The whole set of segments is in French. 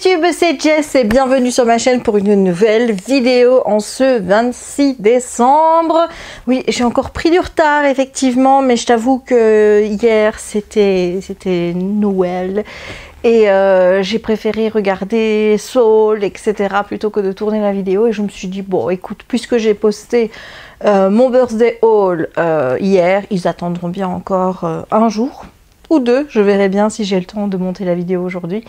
YouTube, c'est Jess et bienvenue sur ma chaîne pour une nouvelle vidéo en ce 26 décembre. Oui, j'ai encore pris du retard effectivement, mais je t'avoue que hier c'était Noël et j'ai préféré regarder Soul, etc. plutôt que de tourner la vidéo et je me suis dit bon écoute, puisque j'ai posté mon birthday haul hier, ils attendront bien encore un jour ou deux, je verrai bien si j'ai le temps de monter la vidéo aujourd'hui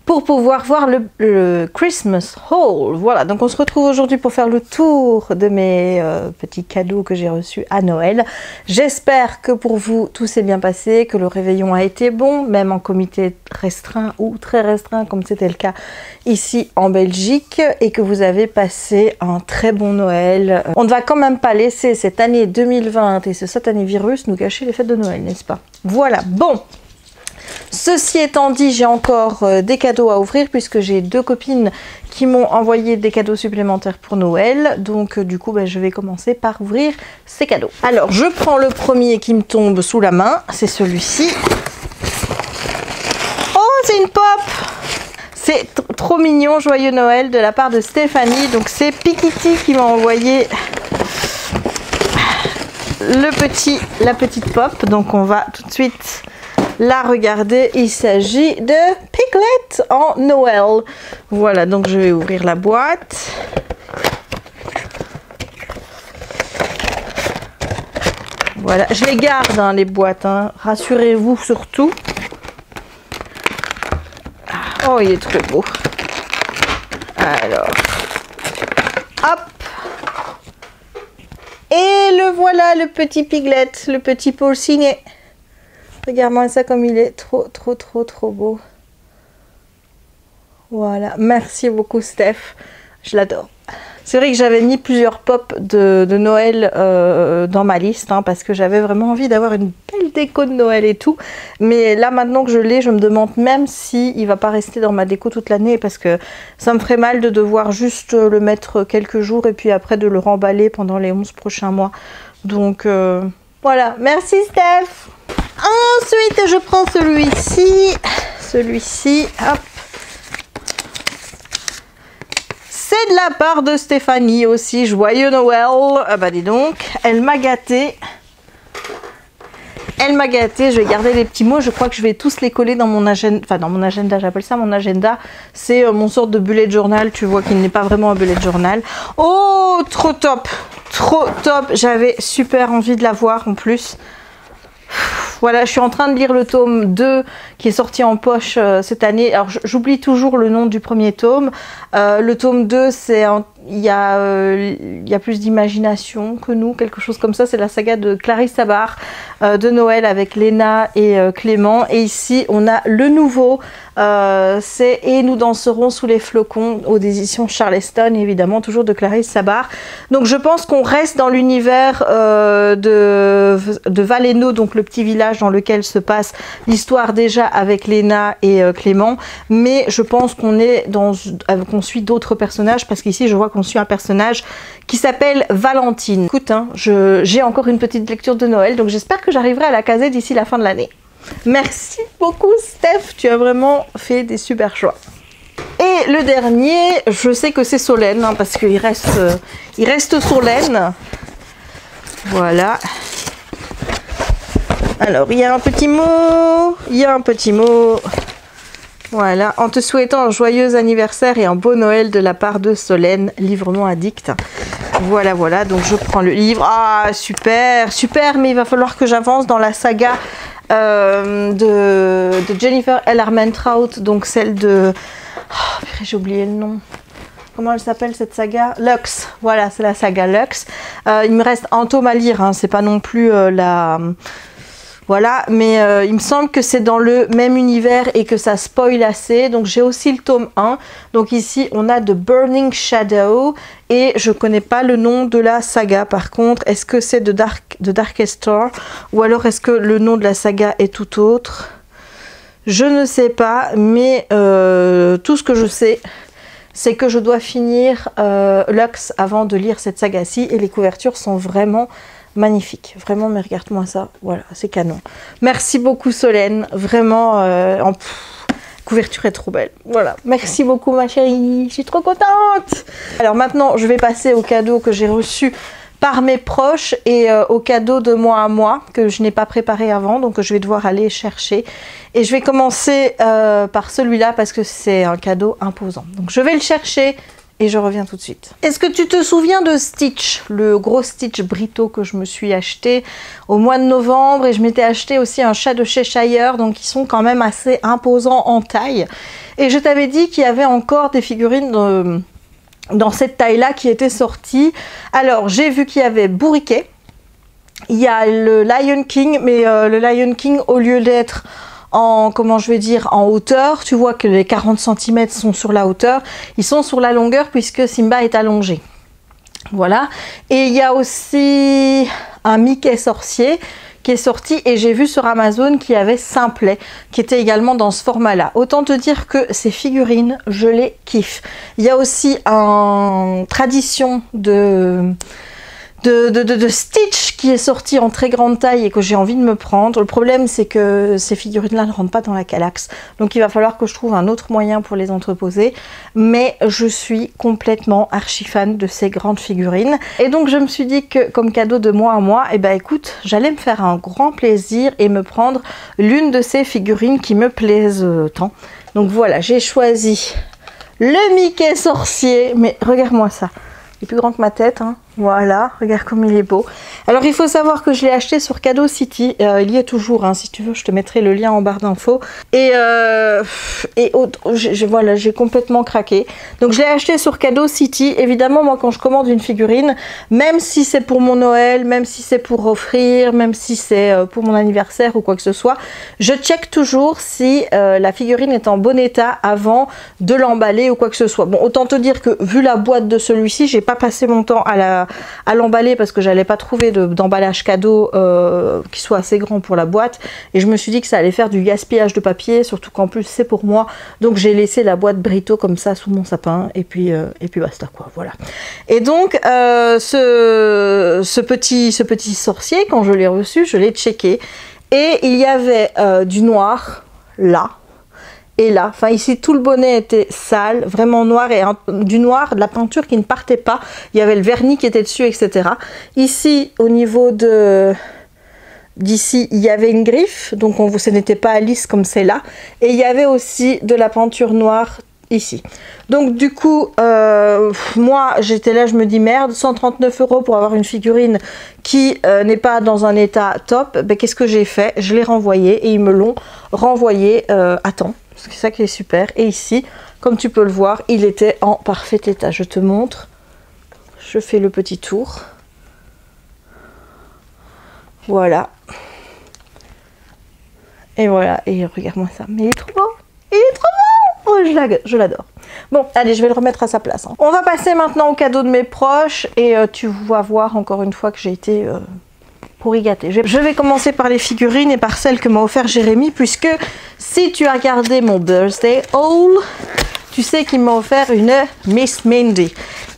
pour pouvoir voir le Christmas haul. Voilà, donc on se retrouve aujourd'hui pour faire le tour de mes petits cadeaux que j'ai reçus à Noël. J'espère que pour vous tout s'est bien passé, que le réveillon a été bon, même en comité restreint ou très restreint comme c'était le cas ici en Belgique, et que vous avez passé un très bon Noël. On ne va quand même pas laisser cette année 2020 et ce satané virus nous gâcher les fêtes de Noël, n'est-ce pas? Voilà, bon. Ceci étant dit, j'ai encore des cadeaux à ouvrir puisque j'ai deux copines qui m'ont envoyé des cadeaux supplémentaires pour Noël. Donc du coup, je vais commencer par ouvrir ces cadeaux. Alors, je prends le premier qui me tombe sous la main. C'est celui-ci. Oh, c'est une pop! C'est trop mignon, joyeux Noël de la part de Stéphanie. Donc c'est Pikiti qui m'a envoyé la petite pop. Donc on va tout de suite la regarder. Il s'agit de Piglet en Noël. Voilà, donc je vais ouvrir la boîte. Voilà, je les garde les boîtes, hein. Rassurez-vous surtout. Oh, il est très beau. Alors, hop. Et le voilà, le petit Piglet, le petit porcinet. Regarde-moi ça comme il est trop beau. Voilà, merci beaucoup Steph, je l'adore. C'est vrai que j'avais mis plusieurs pops de Noël dans ma liste, hein, parce que j'avais vraiment envie d'avoir une belle déco de Noël et tout. Mais là maintenant que je l'ai, je me demande même si il va pas rester dans ma déco toute l'année, parce que ça me ferait mal de devoir juste le mettre quelques jours et puis après de le remballer pendant les 11 prochains mois. Donc voilà, merci Steph. Ensuite, je prends celui-ci, hop. C'est de la part de Stéphanie aussi, joyeux Noël. Ah bah dis donc, elle m'a gâtée. Elle m'a gâtée, je vais garder les petits mots, je crois que je vais tous les coller dans mon agenda, enfin dans mon agenda, j'appelle ça mon agenda. C'est mon sorte de bullet journal, tu vois qu'il n'est pas vraiment un bullet journal. Oh, trop top, j'avais super envie de la voir en plus. Voilà, je suis en train de lire le tome 2 qui est sorti en poche cette année. Alors j'oublie toujours le nom du premier tome. Le tome 2, il y a plus d'imagination que nous, quelque chose comme ça. C'est la saga de Clarisse Sabar de Noël avec Léna et Clément. Et ici, on a le nouveau. C'est Et nous danserons sous les flocons aux éditions Charleston, évidemment toujours de Clarisse Sabar. Donc je pense qu'on reste dans l'univers de Valeno, donc le petit village dans lequel se passe l'histoire déjà avec Léna et Clément, mais je pense qu'on qu'on suit d'autres personnages, parce qu'ici je vois qu'on suit un personnage qui s'appelle Valentine. Écoute, hein, j'ai encore une petite lecture de Noël, donc j'espère que j'arriverai à la caser d'ici la fin de l'année. Merci beaucoup Steph, tu as vraiment fait des super choix. Et le dernier, je sais que c'est Solène, hein, parce qu'il reste Solène. Voilà. Alors, il y a un petit mot, voilà, en te souhaitant un joyeux anniversaire et un beau Noël de la part de Solène, livrement addict. Voilà, donc je prends le livre. Ah, super, mais il va falloir que j'avance dans la saga de Jennifer L. Armentrout, donc celle de... Oh, j'ai oublié le nom. Comment elle s'appelle cette saga? Lux, voilà, c'est la saga Lux. Il me reste un tome à lire, hein, c'est pas non plus la... Voilà, mais il me semble que c'est dans le même univers et que ça spoil assez. Donc j'ai aussi le tome 1. Donc ici, on a The Burning Shadow. Et je connais pas le nom de la saga. Par contre, est-ce que c'est The Darkest Star? Ou alors est-ce que le nom de la saga est tout autre? Je ne sais pas, mais tout ce que je sais, c'est que je dois finir Lux avant de lire cette saga-ci. Et les couvertures sont vraiment... magnifique, vraiment, mais regarde-moi ça, voilà, c'est canon. Merci beaucoup Solène, vraiment, couverture est trop belle. Voilà, merci beaucoup ma chérie, je suis trop contente. Alors maintenant, je vais passer au cadeau que j'ai reçu par mes proches et au cadeau de moi à moi que je n'ai pas préparé avant, donc je vais devoir aller chercher. Et je vais commencer par celui-là parce que c'est un cadeau imposant. Donc je vais le chercher et je reviens tout de suite. Est-ce que tu te souviens de Stitch, le gros Stitch Brito que je me suis acheté au mois de novembre, et je m'étais acheté aussi un chat de Cheshire, donc ils sont quand même assez imposants en taille. Et je t'avais dit qu'il y avait encore des figurines dans cette taille-là qui étaient sorties. Alors j'ai vu qu'il y avait Bourriquet, il y a le Lion King, mais le Lion King, au lieu d'être en, comment je vais dire, en hauteur, tu vois que les 40 cm sont sur la hauteur, ils sont sur la longueur puisque Simba est allongé. Voilà. Et il y a aussi un Mickey sorcier qui est sorti, et j'ai vu sur Amazon qu'il y avait Simplet qui était également dans ce format là. Autant te dire que ces figurines, je les kiffe. Il y a aussi un tradition de Stitch qui est sorti en très grande taille et que j'ai envie de me prendre. Le problème, c'est que ces figurines-là ne rentrent pas dans la Kallax. Donc il va falloir que je trouve un autre moyen pour les entreposer. Mais je suis complètement archi fan de ces grandes figurines. Et donc je me suis dit que comme cadeau de moi à moi, eh ben écoute, j'allais me faire un grand plaisir et me prendre l'une de ces figurines qui me plaisent tant. Donc voilà, j'ai choisi le Mickey sorcier. Mais regarde-moi ça. Il est plus grand que ma tête, hein. Voilà, regarde comme il est beau. Alors il faut savoir que je l'ai acheté sur Cadeau City, il y est toujours, hein. Si tu veux je te mettrai le lien en barre d'infos. Voilà, j'ai complètement craqué. Donc je l'ai acheté sur Cadeau City. Évidemment, moi quand je commande une figurine, même si c'est pour mon Noël, même si c'est pour offrir, même si c'est pour mon anniversaire ou quoi que ce soit, je check toujours si la figurine est en bon état avant de l'emballer ou quoi que ce soit. Bon, autant te dire que vu la boîte de celui-ci, j'ai pas passé mon temps à l'emballer parce que j'allais pas trouver d'emballage cadeau qui soit assez grand pour la boîte, et je me suis dit que ça allait faire du gaspillage de papier, surtout qu'en plus c'est pour moi, donc j'ai laissé la boîte Brito comme ça sous mon sapin, et puis basta quoi, voilà. Et donc ce petit sorcier, quand je l'ai reçu, je l'ai checké, et il y avait du noir là et là, enfin ici tout le bonnet était sale, vraiment noir, et du noir, de la peinture qui ne partait pas, il y avait le vernis qui était dessus, etc. Ici au niveau d'ici il y avait une griffe, donc ce n'était pas lisse comme c'est là, et il y avait aussi de la peinture noire ici. Donc du coup moi j'étais là, je me dis merde, 139 € pour avoir une figurine qui n'est pas dans un état top. Ben, qu'est-ce que j'ai fait? Je l'ai renvoyé, et ils me l'ont renvoyé à temps. C'est ça qui est super. Et ici, comme tu peux le voir, il était en parfait état. Je te montre. Je fais le petit tour. Voilà. Et voilà. Et regarde-moi ça. Mais il est trop beau. Il est trop beau. Oh, je l'adore. Bon, allez, je vais le remettre à sa place, hein. On va passer maintenant au cadeau de mes proches. Et tu vas voir encore une fois que j'ai été... pour y gâter. Je vais commencer par les figurines et par celle que m'a offert Jérémy, puisque si tu as regardé mon birthday haul, tu sais qu'il m'a offert une Miss Mindy.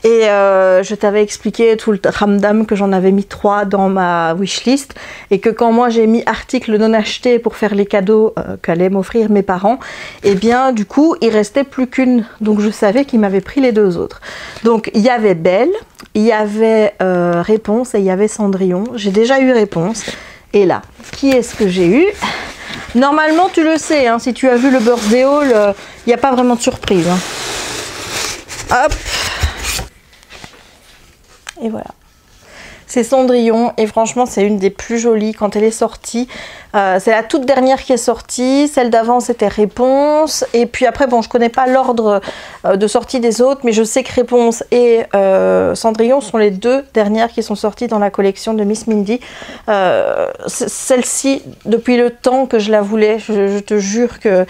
Et je t'avais expliqué tout le ramdam que j'en avais mis 3 dans ma wishlist, et que quand moi j'ai mis article non acheté pour faire les cadeaux qu'allaient m'offrir mes parents, et bien du coup il restait plus qu'une, donc je savais qu'il m'avait pris les 2 autres. Donc il y avait Belle, il y avait Réponse et il y avait Cendrillon. J'ai déjà eu Réponse. Et là, qui est-ce que j'ai eu? Normalement tu le sais, hein, si tu as vu le birthday haul, il n'y a pas vraiment de surprise, hein. Hop. Et voilà. C'est Cendrillon, et franchement c'est une des plus jolies quand elle est sortie. C'est la toute dernière qui est sortie, celle d'avant c'était Réponse, et puis après bon je connais pas l'ordre de sortie des autres, mais je sais que Réponse et Cendrillon sont les 2 dernières qui sont sorties dans la collection de Miss Mindy. Celle-ci, depuis le temps que je la voulais, je te jure que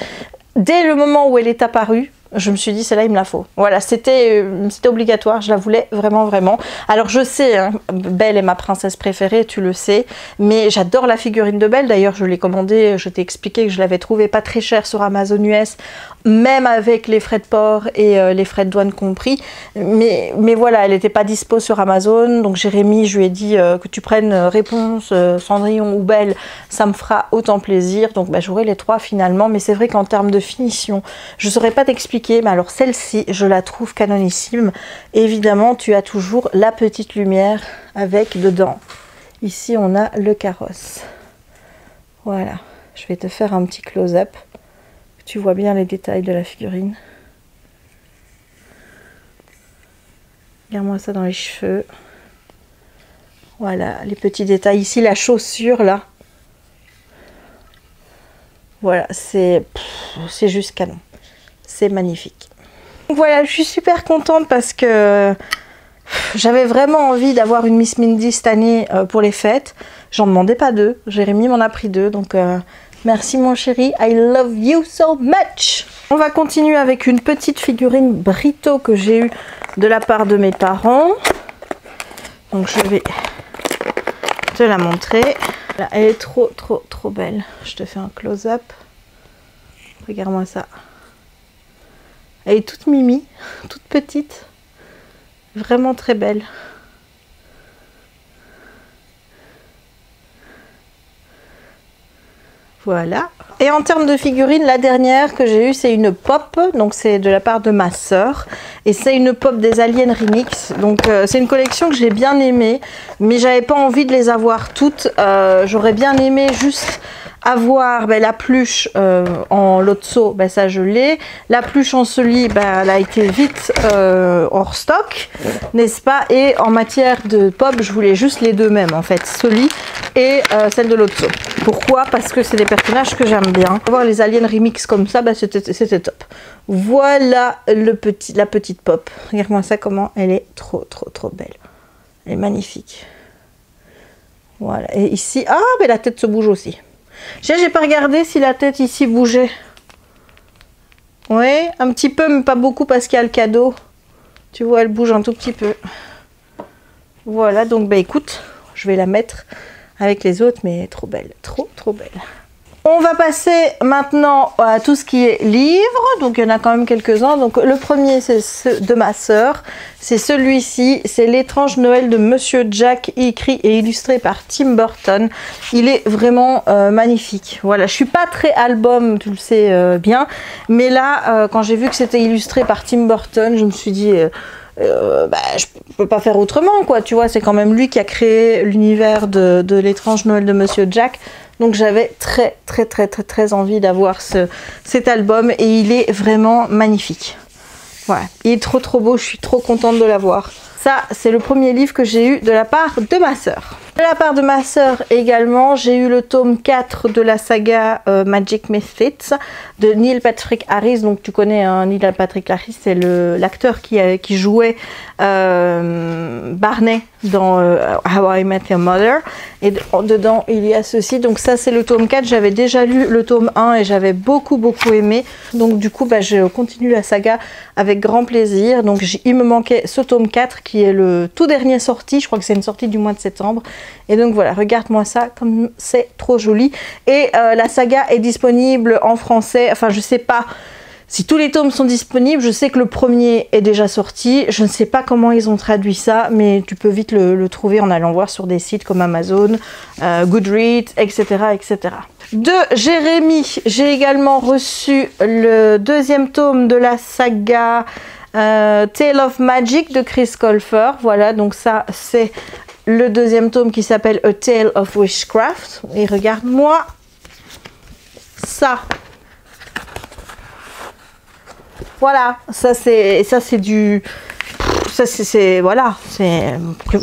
dès le moment où elle est apparue, je me suis dit celle-là il me la faut. Voilà, c'était obligatoire, je la voulais vraiment vraiment. Alors je sais, hein, Belle est ma princesse préférée, tu le sais, mais j'adore la figurine de Belle. D'ailleurs je l'ai commandée, je t'ai expliqué que je l'avais trouvée pas très chère sur Amazon US, même avec les frais de port et les frais de douane compris. Mais voilà, elle n'était pas dispo sur Amazon, donc Jérémy, je lui ai dit que tu prennes Réponse, Cendrillon ou Belle, ça me fera autant plaisir. Donc bah, j'aurai les trois finalement, mais c'est vrai qu'en termes de finition, je ne saurais pas t'expliquer, mais alors celle-ci, je la trouve canonissime. Évidemment, tu as toujours la petite lumière avec dedans. Ici, on a le carrosse. Voilà, je vais te faire un petit close-up. Tu vois bien les détails de la figurine. Regarde-moi ça dans les cheveux. Voilà, les petits détails. Ici, la chaussure, là. Voilà, c'est juste canon. C'est magnifique. Donc voilà, je suis super contente parce que j'avais vraiment envie d'avoir une Miss Mindy cette année pour les fêtes. J'en demandais pas deux. Jérémy m'en a pris deux. Donc merci mon chéri. I love you so much. On va continuer avec une petite figurine Brito que j'ai eue de la part de mes parents. Donc je vais te la montrer. Elle est trop belle. Je te fais un close-up. Regarde-moi ça. Elle est toute mimi, toute petite. Vraiment très belle. Voilà. Et en termes de figurines, la dernière que j'ai eue, c'est une pop. Donc c'est de la part de ma sœur. Et c'est une pop des Aliens Remix. Donc c'est une collection que j'ai bien aimée. Mais j'avais pas envie de les avoir toutes. J'aurais bien aimé juste avoir la pluche en Lotso, ça je l'ai. La pluche en Sully, elle a été vite hors stock, n'est-ce pas? Et en matière de pop, je voulais juste les deux mêmes en fait, Sully et celle de Lotso. Pourquoi? Parce que c'est des personnages que j'aime bien. Avoir les Aliens Remix comme ça, c'était top. Voilà la petite pop. Regarde-moi ça, comment elle est trop belle. Elle est magnifique. Voilà. Et ici, ah, mais la tête se bouge aussi. J'ai pas regardé si la tête ici bougeait. Oui, un petit peu, mais pas beaucoup parce qu'il y a le cadeau. Tu vois, elle bouge un tout petit peu. Voilà, donc écoute, je vais la mettre avec les autres, mais trop belle, trop belle. On va passer maintenant à tout ce qui est livres. Donc il y en a quand même quelques-uns. Donc le premier, c'est ce de ma sœur. C'est celui-ci. C'est L'étrange Noël de Monsieur Jack, écrit et illustré par Tim Burton. Il est vraiment magnifique. Voilà, je suis pas très album, tu le sais bien. Mais là, quand j'ai vu que c'était illustré par Tim Burton, je me suis dit... je peux pas faire autrement, quoi. Tu vois, c'est quand même lui qui a créé l'univers de L'étrange Noël de Monsieur Jack. Donc j'avais très envie d'avoir cet album et il est vraiment magnifique. Voilà, il est trop beau, je suis trop contente de l'avoir. Ça, c'est le premier livre que j'ai eu de la part de ma sœur. De la part de ma sœur également, j'ai eu le tome 4 de la saga Magic Misfits de Neil Patrick Harris. Donc tu connais hein, Neil Patrick Harris, c'est l'acteur qui jouait Barney dans How I Met Your Mother. Et dedans, il y a ceci. Donc ça, c'est le tome 4. J'avais déjà lu le tome 1 et j'avais beaucoup aimé. Donc du coup, je continue la saga avec grand plaisir. Donc il me manquait ce tome 4 qui est le tout dernier sorti. Je crois que c'est une sortie du mois de septembre. Et donc voilà, regarde-moi ça, comme c'est trop joli. Et la saga est disponible en français. Enfin, je sais pas si tous les tomes sont disponibles. Je sais que le premier est déjà sorti. Je ne sais pas comment ils ont traduit ça, mais tu peux vite le trouver en allant voir sur des sites comme Amazon, Goodreads, etc. De Jérémy, j'ai également reçu le deuxième tome de la saga Tale of Magic de Chris Colfer. Voilà, donc ça c'est le deuxième tome qui s'appelle A Tale of Witchcraft. Et regarde-moi ça. Voilà, ça c'est du... voilà, c'est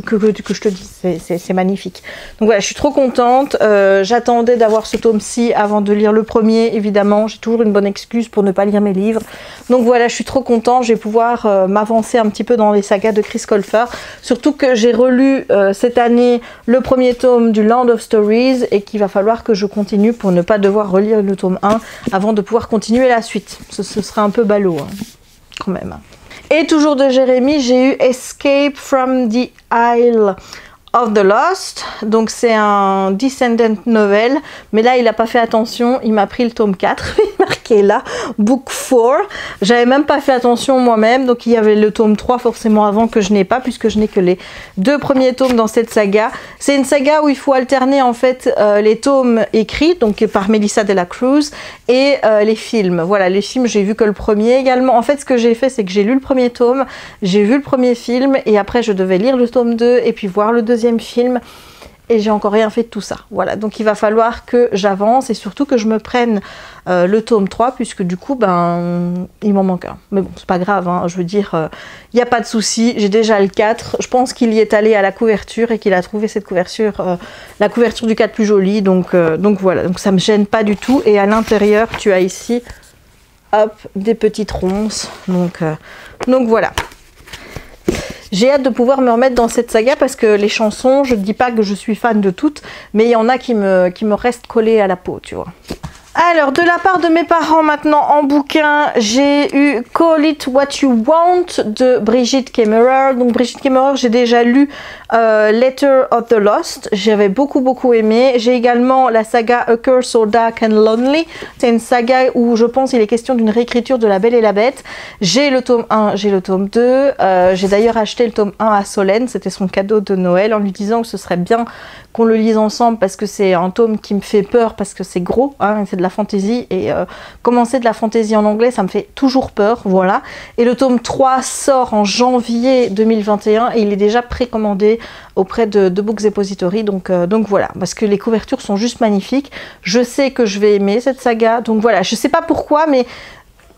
que je te dis, c'est magnifique. Donc voilà, je suis trop contente. J'attendais d'avoir ce tome-ci avant de lire le premier, évidemment. J'ai toujours une bonne excuse pour ne pas lire mes livres. Donc voilà, je suis trop contente. Je vais pouvoir m'avancer un petit peu dans les sagas de Chris Colfer. Surtout que j'ai relu cette année le premier tome du Land of Stories et qu'il va falloir que je continue pour ne pas devoir relire le tome 1 avant de pouvoir continuer la suite. Ce serait un peu ballot, hein. quand même. Et toujours de Jérémy, j'ai eu Escape from the Isle of the Lost, donc c'est un Descendant novel, mais là il n'a pas fait attention, il m'a pris le tome 4, il est marqué là, book 4, j'avais même pas fait attention moi-même, donc il y avait le tome 3 forcément avant que je n'ai pas, puisque je n'ai que les 2 premiers tomes dans cette saga. C'est une saga où il faut alterner en fait les tomes écrits, donc par Melissa de la Cruz, et les films. Voilà, les films j'ai vu que le premier également. En fait ce que j'ai fait c'est que j'ai lu le premier tome, j'ai vu le premier film, et après je devais lire le tome 2, et puis voir le deuxième film, et j'ai encore rien fait de tout ça. Voilà, donc il va falloir que j'avance et surtout que je me prenne le tome 3, puisque du coup ben il m'en manque un, mais bon c'est pas grave, hein, je veux dire il n'y a pas de souci, j'ai déjà le 4, je pense qu'il y est allé à la couverture et qu'il a trouvé cette couverture, la couverture du 4 plus jolie, donc voilà, donc ça me gêne pas du tout. Et à l'intérieur tu as ici hop des petites ronces, donc voilà. J'ai hâte de pouvoir me remettre dans cette saga parce que les chansons, je ne dis pas que je suis fan de toutes, mais il y en a qui me restent collées à la peau, tu vois. Alors, de la part de mes parents maintenant en bouquin, j'ai eu Call It What You Want de Brigid Kemmerer. Donc Brigid Kemmerer, j'ai déjà lu Letter of the Lost, j'avais beaucoup aimé. J'ai également la saga A Curse So Dark and Lonely. C'est une saga où je pense il est question d'une réécriture de La Belle et la Bête. J'ai le tome 1, j'ai le tome 2. J'ai d'ailleurs acheté le tome 1 à Solène, c'était son cadeau de Noël, en lui disant que ce serait bien qu'on le lise ensemble parce que c'est un tome qui me fait peur parce que c'est gros, hein, c'est de la fantaisie, et commencer de la fantaisie en anglais ça me fait toujours peur, voilà. Et le tome 3 sort en janvier 2021 et il est déjà précommandé auprès de Books Depository, donc voilà, parce que les couvertures sont juste magnifiques. Je sais que je vais aimer cette saga, donc voilà, je sais pas pourquoi, mais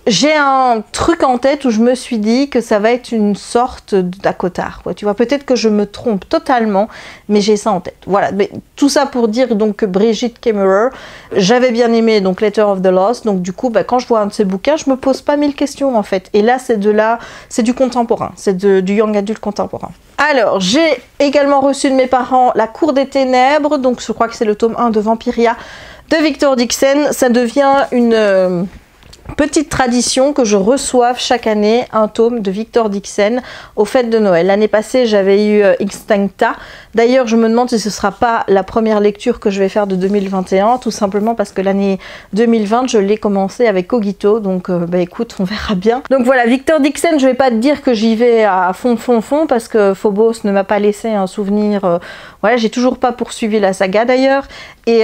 j'ai un truc en tête où je me suis dit que ça va être une sorte d'Acotar, tu vois, peut-être que je me trompe totalement, mais j'ai ça en tête. Voilà, mais tout ça pour dire donc que Brigid Kemmerer, j'avais bien aimé donc Letter of the Lost, donc du coup, bah, quand je vois un de ces bouquins, je me pose pas 1000 questions en fait. Et là, c'est du contemporain, c'est du young adult contemporain. Alors, j'ai également reçu de mes parents La Cour des Ténèbres, donc je crois que c'est le tome 1 de Vampiria de Victor Dixon. Ça devient une petite tradition que je reçoive chaque année un tome de Victor Dixon aux fêtes de Noël. L'année passée, j'avais eu Instincta. D'ailleurs, je me demande si ce ne sera pas la première lecture que je vais faire de 2021, tout simplement parce que l'année 2020, je l'ai commencé avec Cogito. Donc, bah écoute, on verra bien. Donc voilà, Victor Dixon, je ne vais pas te dire que j'y vais à fond, parce que Phobos ne m'a pas laissé un souvenir. Voilà, j'ai toujours pas poursuivi la saga d'ailleurs. Et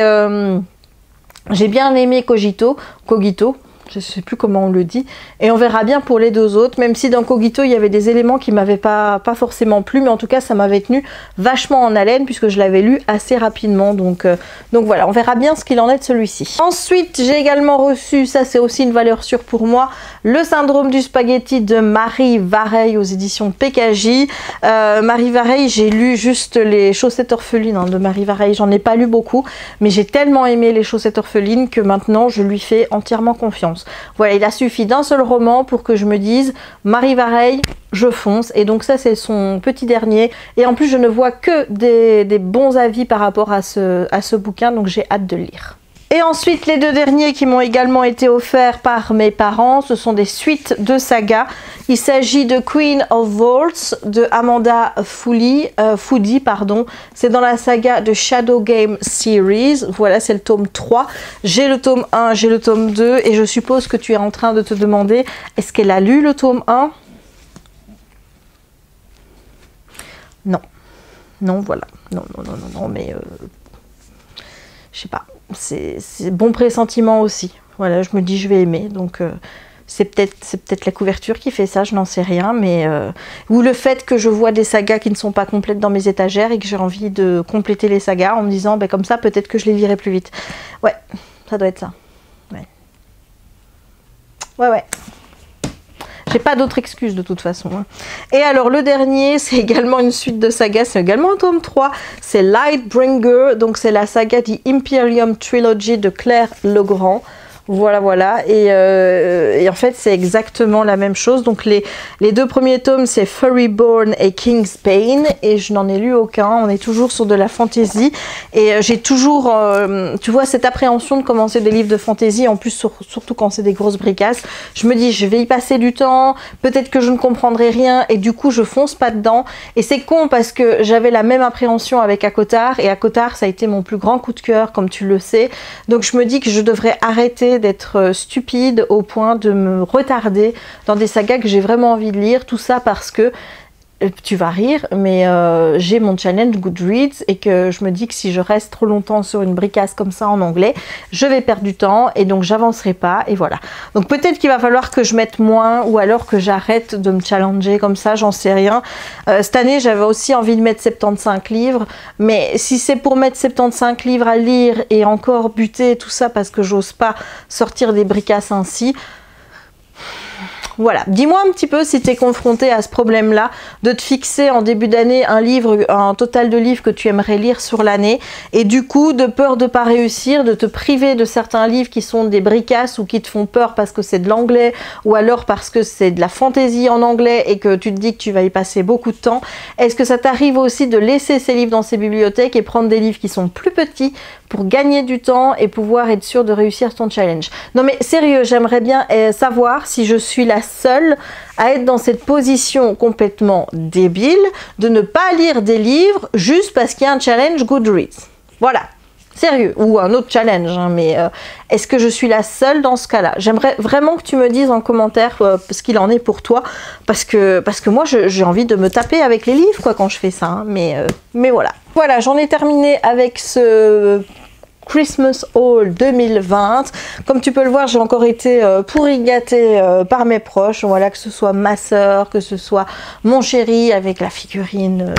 j'ai bien aimé Cogito. Je ne sais plus comment on le dit, et on verra bien pour les 2 autres, même si dans Cogito il y avait des éléments qui m'avaient pas forcément plu, mais en tout cas ça m'avait tenu vachement en haleine puisque je l'avais lu assez rapidement, donc voilà, on verra bien ce qu'il en est de celui-ci. Ensuite j'ai également reçu, ça c'est aussi une valeur sûre pour moi, Le Syndrome du Spaghetti de Marie Vareille aux éditions PKJ. Marie Vareille, j'ai lu juste les Chaussettes orphelines de Marie Vareille, j'en ai pas lu beaucoup, mais j'ai tellement aimé les Chaussettes orphelines que maintenant je lui fais entièrement confiance. Voilà, il a suffi d'un seul roman pour que je me dise Marie Vareille, je fonce, et donc ça c'est son petit dernier, et en plus je ne vois que des bons avis par rapport à ce bouquin, donc j'ai hâte de le lire. Et ensuite, les 2 derniers qui m'ont également été offerts par mes parents, ce sont des suites de sagas. Il s'agit de Queen of Vaults de Amanda Foody, c'est dans la saga de Shadow Game Series. Voilà, c'est le tome 3. J'ai le tome 1, j'ai le tome 2, et je suppose que tu es en train de te demander, est-ce qu'elle a lu le tome 1? Non. Non, voilà. Non, mais je sais pas. C'est bon pressentiment aussi. Voilà, je me dis je vais aimer, donc c'est peut-être la couverture qui fait ça, je n'en sais rien, mais ou le fait que je vois des sagas qui ne sont pas complètes dans mes étagères et que j'ai envie de compléter les sagas en me disant ben, comme ça peut-être que je les lirai plus vite. Ouais, ça doit être ça. Ouais. J'ai pas d'autre excuse de toute façon. Et alors le dernier, c'est également une suite de sagas, c'est également un tome 3, c'est Lightbringer, donc c'est la saga The Imperium Trilogy de Claire Legrand. Voilà, voilà. Et en fait, c'est exactement la même chose. Donc, les deux premiers tomes, c'est Furryborn et King's Pain. Et je n'en ai lu aucun. On est toujours sur de la fantasy. Et j'ai toujours, tu vois, cette appréhension de commencer des livres de fantasy. En plus, surtout quand c'est des grosses bricasses. Je me dis, je vais y passer du temps. Peut-être que je ne comprendrai rien. Et du coup, je fonce pas dedans. Et c'est con parce que j'avais la même appréhension avec ACOTAR. Et ACOTAR, ça a été mon plus grand coup de cœur, comme tu le sais. Donc, je me dis que je devrais arrêter d'être stupide au point de me retarder dans des sagas que j'ai vraiment envie de lire, tout ça parce que tu vas rire, mais j'ai mon challenge Goodreads et que je me dis que si je reste trop longtemps sur une bricasse comme ça en anglais, je vais perdre du temps et donc j'avancerai pas et voilà. Donc peut-être qu'il va falloir que je mette moins ou alors que j'arrête de me challenger comme ça, j'en sais rien. Cette année, j'avais aussi envie de mettre 75 livres, mais si c'est pour mettre 75 livres à lire et encore buter tout ça parce que j'ose pas sortir des bricasses ainsi, voilà, dis-moi un petit peu si tu es confronté à ce problème-là, de te fixer en début d'année un total de livres que tu aimerais lire sur l'année, et du coup, de peur de ne pas réussir, de te priver de certains livres qui sont des bricasses ou qui te font peur parce que c'est de l'anglais, ou alors parce que c'est de la fantaisie en anglais et que tu te dis que tu vas y passer beaucoup de temps. Est-ce que ça t'arrive aussi de laisser ces livres dans ces bibliothèques et prendre des livres qui sont plus petits pour gagner du temps et pouvoir être sûr de réussir ton challenge? Non mais sérieux, j'aimerais bien savoir si je suis la seule à être dans cette position complètement débile de ne pas lire des livres juste parce qu'il y a un challenge Goodreads. Voilà, sérieux, ou un autre challenge, hein, mais est-ce que je suis la seule dans ce cas-là? J'aimerais vraiment que tu me dises en commentaire ce qu'il en est pour toi, parce que moi j'ai envie de me taper avec les livres quoi quand je fais ça, hein, mais voilà. Voilà, j'en ai terminé avec ce Christmas Haul 2020. Comme tu peux le voir, j'ai encore été pourri gâtée par mes proches. Voilà, que ce soit ma soeur, que ce soit mon chéri avec la figurine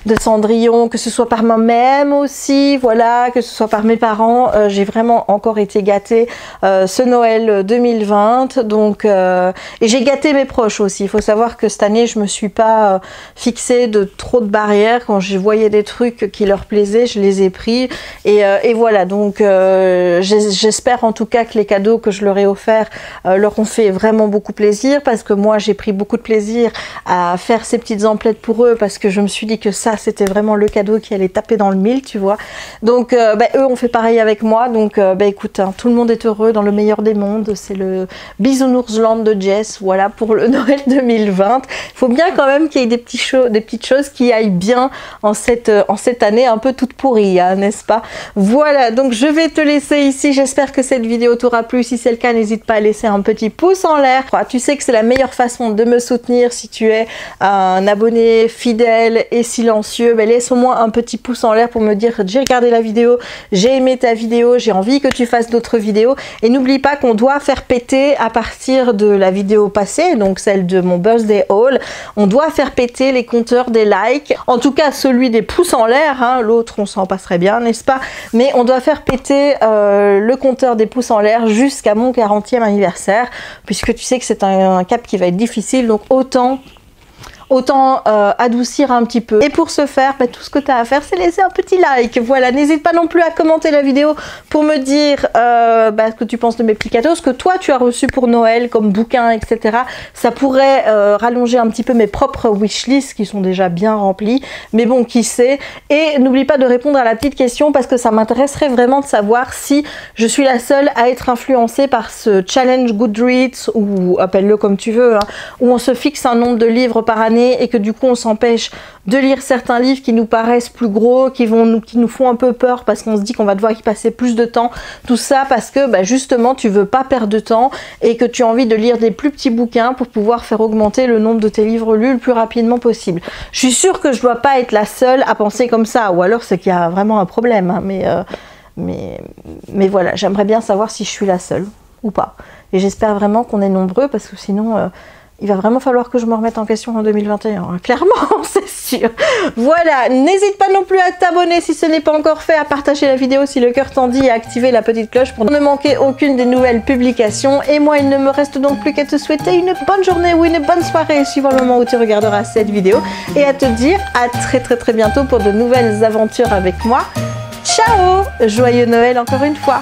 de Cendrillon, que ce soit par moi-même aussi, voilà, que ce soit par mes parents, j'ai vraiment encore été gâtée ce Noël 2020, donc et j'ai gâté mes proches aussi. Il faut savoir que cette année je me suis pas fixée de trop de barrières. Quand je voyais des trucs qui leur plaisaient, je les ai pris et voilà, donc j'espère en tout cas que les cadeaux que je leur ai offerts leur ont fait vraiment beaucoup plaisir, parce que moi j'ai pris beaucoup de plaisir à faire ces petites emplettes pour eux, parce que je me suis dit que ça c'était vraiment le cadeau qui allait taper dans le mille, tu vois. Donc eux ont fait pareil avec moi, donc écoute, hein, tout le monde est heureux dans le meilleur des mondes. C'est le Bisounoursland de Jess, voilà, pour le Noël 2020. Il faut bien quand même qu'il y ait des petites choses qui aillent bien en cette année un peu toute pourrie, hein, n'est-ce pas? Voilà, donc je vais te laisser ici. J'espère que cette vidéo t'aura plu. Si c'est le cas, n'hésite pas à laisser un petit pouce en l'air. Tu sais que c'est la meilleure façon de me soutenir. Si tu es un abonné fidèle et silencieux, laisse au moins un petit pouce en l'air pour me dire j'ai regardé la vidéo, j'ai aimé ta vidéo, j'ai envie que tu fasses d'autres vidéos. Et n'oublie pas qu'on doit faire péter à partir de la vidéo passée, donc celle de mon birthday haul, on doit faire péter les compteurs des likes, en tout cas celui des pouces en l'air, hein, l'autre on s'en passerait bien, n'est-ce pas? Mais on doit faire péter le compteur des pouces en l'air jusqu'à mon 40e anniversaire, puisque tu sais que c'est un cap qui va être difficile, donc autant adoucir un petit peu. Et pour ce faire, tout ce que tu as à faire, c'est laisser un petit like. Voilà, n'hésite pas non plus à commenter la vidéo pour me dire ce que tu penses de mes petits cadeaux, ce que toi tu as reçu pour Noël comme bouquin, etc. Ça pourrait rallonger un petit peu mes propres wishlists qui sont déjà bien remplies, mais bon, qui sait. Et n'oublie pas de répondre à la petite question, parce que ça m'intéresserait vraiment de savoir si je suis la seule à être influencée par ce challenge Goodreads, ou appelle-le comme tu veux, hein, où on se fixe un nombre de livres par année et que du coup on s'empêche de lire certains livres qui nous paraissent plus gros, qui nous font un peu peur parce qu'on se dit qu'on va devoir y passer plus de temps. Tout ça parce que justement tu veux pas perdre de temps et que tu as envie de lire des plus petits bouquins pour pouvoir faire augmenter le nombre de tes livres lus le plus rapidement possible. Je suis sûre que je dois pas être la seule à penser comme ça, ou alors c'est qu'il y a vraiment un problème, hein, mais voilà, j'aimerais bien savoir si je suis la seule ou pas. Et j'espère vraiment qu'on est nombreux, parce que sinon il va vraiment falloir que je me remette en question en 2021, hein. Clairement, c'est sûr. Voilà, n'hésite pas non plus à t'abonner si ce n'est pas encore fait, à partager la vidéo si le cœur t'en dit, et à activer la petite cloche pour ne manquer aucune des nouvelles publications. Et moi, il ne me reste donc plus qu'à te souhaiter une bonne journée ou une bonne soirée, suivant le moment où tu regarderas cette vidéo, et à te dire à très bientôt pour de nouvelles aventures avec moi. Ciao! Joyeux Noël encore une fois!